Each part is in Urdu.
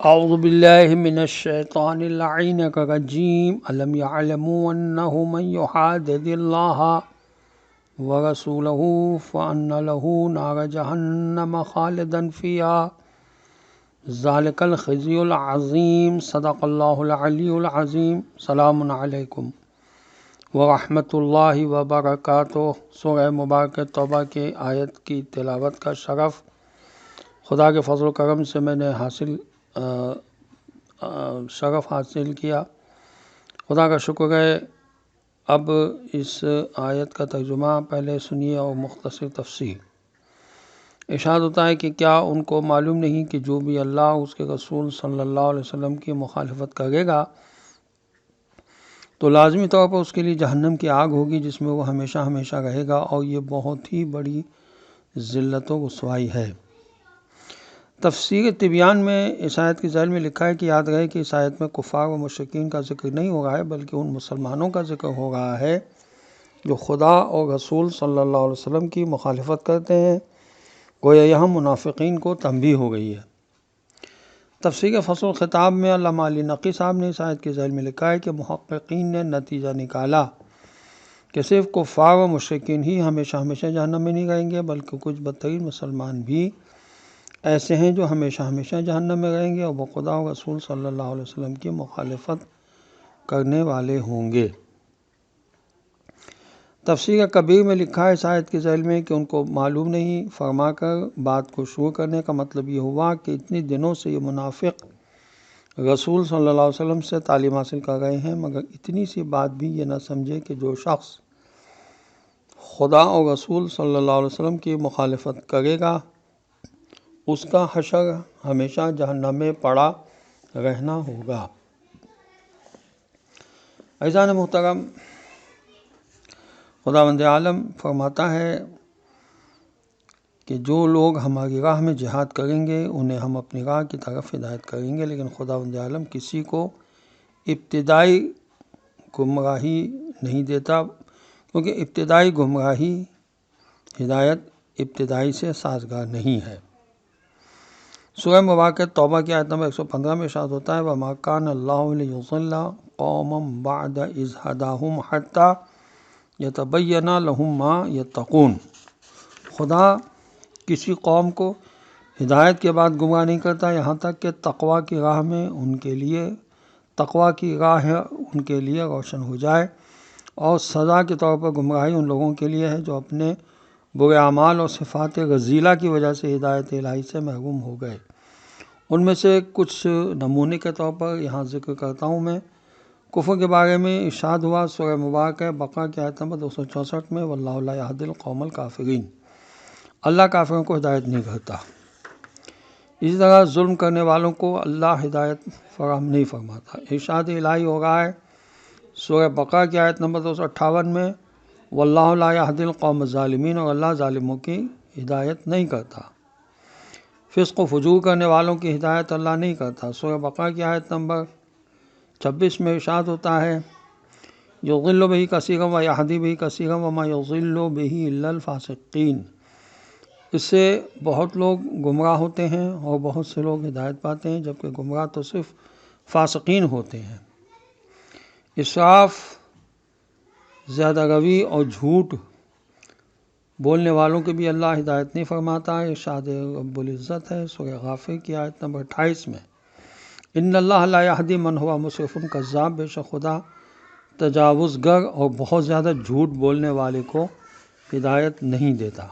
اعوذ باللہ من الشیطان اللعین الرجیم الم یعلموا انہ من یحادد اللہ ورسولہ فان لہ نار جہنم خالدا فیہا ذالک الخزی العظیم صدق اللہ العلی العظیم۔ سلام علیکم ورحمۃ اللہ وبرکاتہ۔ سورہ مبارکہ توبہ کے آیت کی تلاوت کا شرف خدا کے فضل و کرم سے میں نے شرف حاصل کیا۔ خدا کا شکر ہے۔ اب اس آیت کا ترجمہ پہلے سنیے اور مختصر تفسیر۔ ارشاد ہوتا ہے کہ کیا ان کو معلوم نہیں کہ جو بھی اللہ اس کے رسول صلی اللہ علیہ وسلم کی مخالفت کرے گا تو لازمی طور پر اس کے لیے جہنم کی آگ ہوگی جس میں وہ ہمیشہ ہمیشہ رہے گا، اور یہ بہت ہی بڑی ذلت و رسوائی ہے۔ تفسیر طبیان میں اس آیت کی ذیل میں لکھا ہے کہ یاد رہے کہ اس آیت میں کفار و مشرکین کا ذکر نہیں ہو رہا ہے، بلکہ ان مسلمانوں کا ذکر ہو رہا ہے جو خدا اور رسول صلی اللہ علیہ وسلم کی مخالفت کرتے ہیں۔ گویا یہاں منافقین کو تنبیہ ہو گئی ہے۔ تفسیر فصل الخطاب میں علامہ علی نقی صاحب نے اس آیت کی ذیل میں لکھا ہے کہ محققین نے نتیجہ نکالا کہ صرف کفار و مشرکین ہی ہمیشہ ہمیشہ جہنم میں نہیں رہیں گے، بلکہ کچھ بدترین مسلمان بھی ایسے ہیں جو ہمیشہ ہمیشہ جہنم میں رہیں گے، اور وہ خدا و رسول صلی اللہ علیہ وسلم کی مخالفت کرنے والے ہوں گے۔ تفسیر کبیر میں لکھا ہے اس آیت کی ذیل میں کہ ان کو معلوم نہیں فرما کر بات کو شروع کرنے کا مطلب یہ ہوا کہ اتنے دنوں سے یہ منافق رسول صلی اللہ علیہ وسلم سے تعلیم حاصل کر رہے ہیں، مگر اتنی سی بات بھی یہ نہ سمجھے کہ جو شخص خدا اور رسول صلی اللہ علیہ وسلم کی مخالفت کرے گا اس کا حشر ہمیشہ جہنم میں پڑا رہنا ہوگا۔ عزیزان محترم، خداوند عالم فرماتا ہے کہ جو لوگ ہماری راہ میں جہاد کریں گے انہیں ہم اپنی راہ کی طرف ہدایت کریں گے، لیکن خداوند عالم کسی کو ابتدائی گمراہی نہیں دیتا، کیونکہ ابتدائی گمراہی ہدایت ابتدائی سے سازگار نہیں ہے۔ سورہ مبارکہ توبہ کی آیت نمبر 115 میں ارشاد ہوتا ہے وَمَا كَانَ اللَّهُ لِيُضِلَّ قَوْمًا بَعْدَ إِذْ هَدَاهُمْ حَتَّى يَتَبَيَّنَ لَهُم مَّا يَتَّقُونَ۔ خدا کسی قوم کو ہدایت کے بعد گمراہ نہیں کرتا یہاں تک کہ تقویٰ کی راہ میں تقویٰ کی راہ ان کے لیے روشن ہو جائے، اور سزا کے طور پر گمراہی ان لوگوں کے لیے ہے جو اپنے برے اعمال اور صفات رذیلہ کی وجہ سے ہدایت الہی سے محروم ہو گئے۔ ان میں سے کچھ نمونے کے طور پر یہاں ذکر کرتا ہوں میں۔ کفر کے بارے میں ارشاد ہوا سورہ مبارکہ بقرہ کی آیت نمبر 264 میں وَاللَّهُ لَا يَهْدِي الْقَوْمَ الْكَافِرِينَ۔ اللہ کافروں کو ہدایت نہیں کرتا۔ اسی طرح ظلم کرنے والوں کو اللہ ہدایت فراہم نہیں فرماتا۔ ارشاد الہی ہو رہا ہے سورہ بقرہ کی آیت نمبر 258 میں وَاللَّهُ لَا يَهْدِي الْقَوْمَ الظَّالِمِينَ، اور اللہ ظالموں کی ہدایت نہیں کرتا۔ فسق و فجور کرنے والوں کی ہدایت اللہ نہیں کرتا۔ سورہ بقرہ کی آیت نمبر 26 میں ارشاد ہوتا ہے يُضِلُّ بِهِ كَثِيرًا وَيَهْدِي بِهِ كَثِيرًا وَمَا يُضِلُّ بِهِ إِلَّا الْفَاسِقِينَ۔ اس سے بہت لوگ گمراہ ہوتے ہیں اور بہت سے لوگ ہدایت پاتے ہیں، جبکہ گمراہ تو صرف فاسقین ہوتے ہیں۔ اسراف، زیادہ روی اور جھوٹ بولنے والوں کے بھی اللہ ہدایت نہیں فرماتا ہے۔ ارشاد رب العزت ہے سورہ غافر کی آیت نمبر 28 میں ان اللہ لا یہدی من ہوا مسرف کذاب، بے شک خدا تجاوز گر اور بہت زیادہ جھوٹ بولنے والے کو ہدایت نہیں دیتا۔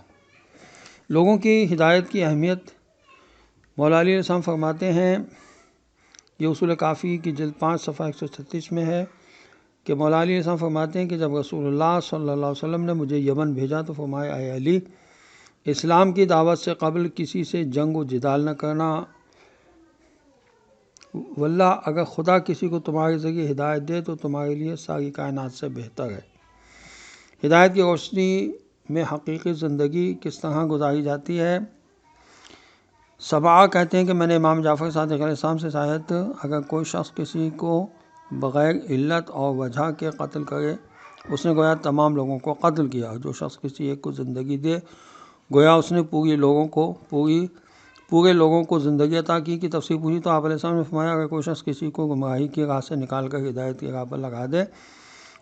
لوگوں کی ہدایت کی اہمیت مولا علی علیہ السلام فرماتے ہیں، یہ اصول کافی کی جلد 5 صفحہ 136 میں ہے کہ مولا علی علیہ السلام فرماتے ہیں کہ جب رسول اللہ صلی اللہ علیہ وسلم نے مجھے یمن بھیجا تو فرمایا اے علی، اسلام کی دعوت سے قبل کسی سے جنگ و جدال نہ کرنا، واللہ اگر خدا کسی کو تمہارے ذریعے ہدایت دے تو تمہارے لیے ساری کائنات سے بہتر ہے۔ ہدایت کی روشنی میں حقیقی زندگی کس طرح گزاری جاتی ہے؟ سبعہ کہتے ہیں کہ میں نے امام جعفر صادق علیہ السلام سے شاید اگر کوئی شخص کسی کو بغیر علت اور وجہ کے قتل کرے اس نے گویا تمام لوگوں کو قتل کیا، اور جو شخص کسی ایک کو زندگی دے گویا اس نے پوری لوگوں کو پوری پورے لوگوں کو زندگی عطا کی تفسیر پوچھی تو آپ علیہ السلام نے فرمایا اگر کوئی شخص کسی کو گمراہی کی راہ سے نکال کر ہدایت کی راہ پر لگا دے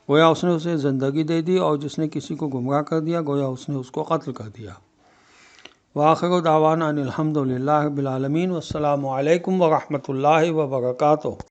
گویا اس نے اسے زندگی دے دی، اور جس نے کسی کو گمراہ کر دیا گویا اس نے اس کو قتل کر دیا۔ وآخر دعوانا ان الحمد للہ رب العالمین، والسلام علیکم ورحمۃ اللہ وبرکاتہ۔